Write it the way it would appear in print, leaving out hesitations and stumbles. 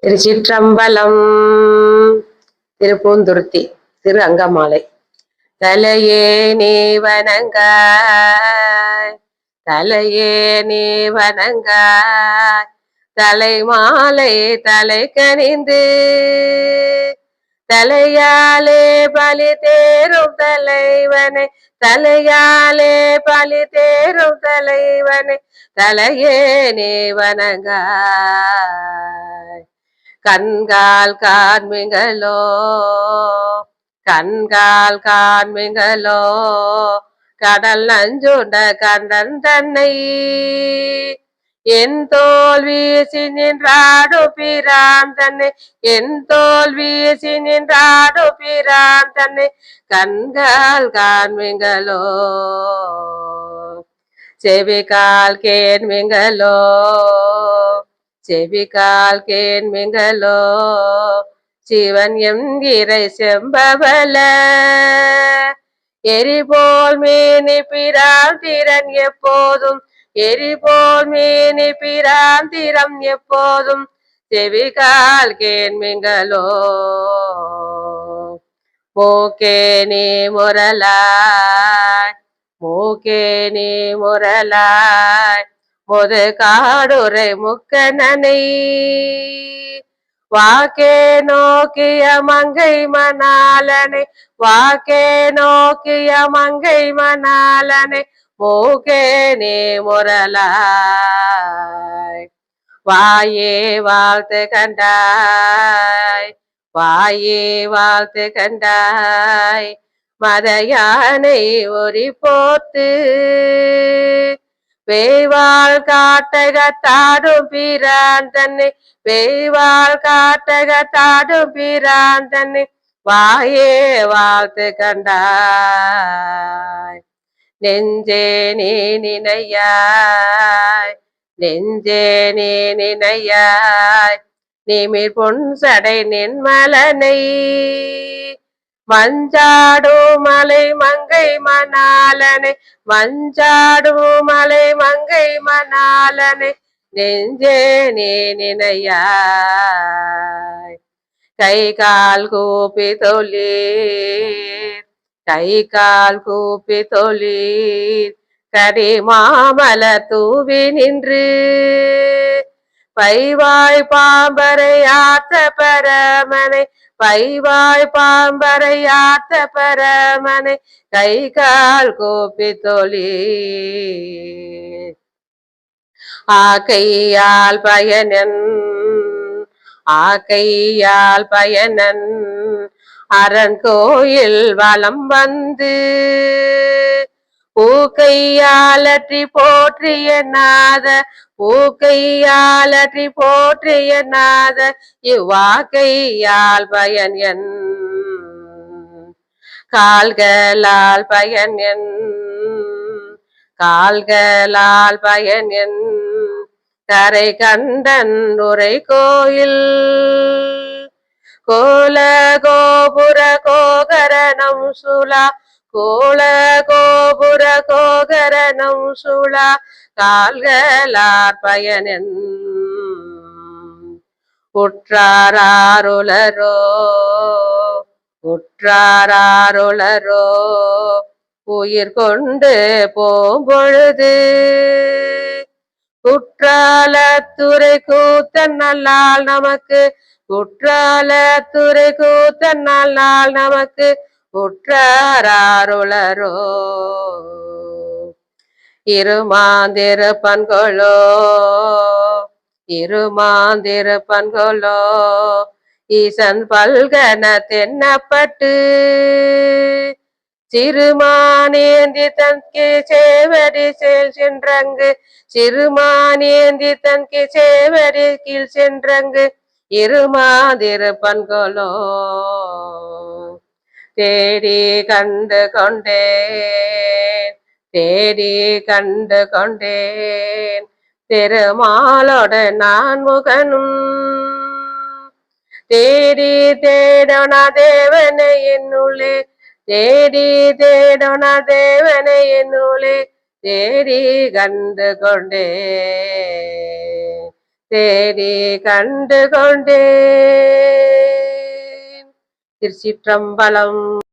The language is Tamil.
திருச்சிற்றம்பலம். திருப்பூந்துருத்தி திரு அங்கமாலை. தலையே நீ வணங்காய், தலையே நீ வணங்காய், தலை மாலை தலை கனிந்து தலையாலே பலி தேரும் தலைவனை, தலையாலே பலி தேரும் தலைவனை, தலையே நீ வணங்காய். கண்கால் காண்மிங்களோ, கண்கால் காண்மிங்களோ, கடல் நஞ்சுண்ட கண்டன் தன்னை என் தோல் வீசி நின்றாடு பிரான் தன்னை, என் தோல் வீசி நின்றாடு பிரான் தன்னை, கண்கால் காண்மிங்களோ, செவிகால் கேண்மிங்களோ, செவிகால் கேண்மிங்களோ, சிவன் என்கிறை செம்பவல எரிபோல் மேனி பிரான் திறன் எப்போதும், எரிபோல் மேனி பிரான் திறம் எப்போதும், செவிகால் கேண்மிங்களோ, மூக்கே நீ முரலாய், மூக்கே நீ முரலாய், முது காடுரை முக்கணனை வாக்கே நோக்கிய மங்கை மணாலனை, வாக்கே நோக்கிய மங்கை மணாலனை, மூக்கே நீ முரலாய், வாயே வாழ்த்து கண்டாய், வாயே வாழ்த்து கண்டாய், மத யானை ஒரி போத்து வேய்வாள் காட்டகத்தாடும் பிரான் தன்னை, வேய்வாள் காட்டகத்தாடும் பிரான் தன்னை, வாயே வாழ்த்து கண்டாய். நெஞ்சே நீ நினையாய், நெஞ்சே நீ நினையாய், நிமிர் பொன் சடை நின்மலனை மஞ்சாடு மலை மங்கை மணாலனை, மஞ்சாடு மலை மங்கை மணாலனை, நெஞ்சே நீ நினையாய். கை கால் கூப்பி தொழீர், கை கால் கூப்பி தொழீர், கரி மாமல தூவி நின்று பைவாய் பாம்பரை ஆத்த பரமனை, பைவாய் பாம்பரை ஆத்த பரமனை, கை கால் கூப்பி தொழீர். ஆக்கையால் பயனன், ஆக்கையால் பயனன் அரண் கோயில் வலம் வந்து பூக்கையாலற்றி போற்றிய நாத, பூக்கையாலற்றி போற்றிய நாத, இவ்வாக்கையால் பயன் என் கால்களால் பயன் என், கால்களால் பயன் என் கரை கண்டன் உரை கோயில் கோல கோபுர கோகரணம் சுலா, கோல கோபுர கோகரணம் சுலா, கால்களார் பயனென் உற்றாருளரோ, உற்றாருளரோ, உயிர் கொண்டு போம்பொழுது குற்றாலத்துறை கூத்தன் நல்லால் நமக்கு, குற்றாலத்துறை கூத்தன் நல்லால் நமக்கு, உற்றாருளரோ. இருமாந்திருப்பன்கொளோ, இருமாந்திருப்பன்கொளோ, ஈசன் பல்கன தென்னப்பட்டு சிறுமானேந்தி தன்கே சேவடி சேல் சென்றங்கு, சிறுமானேந்தி தன்கே சேவடி கீழ் சென்றங்கு, இருமாதிருப்பன்கொளோ. தேடி கண்டு கொண்டேன், தேடி கண்டு கொண்டேன், திருமாலோட நான் முகனும் தேடி தேடனா தேவனை என்னுள்ளே, தேடி தேடனா தேவனை என்னுள்ளே, தேடி கண்டு கொண்டே தேடி கண்டு கொண்டேன். திருச்சிற்றம்பலம்.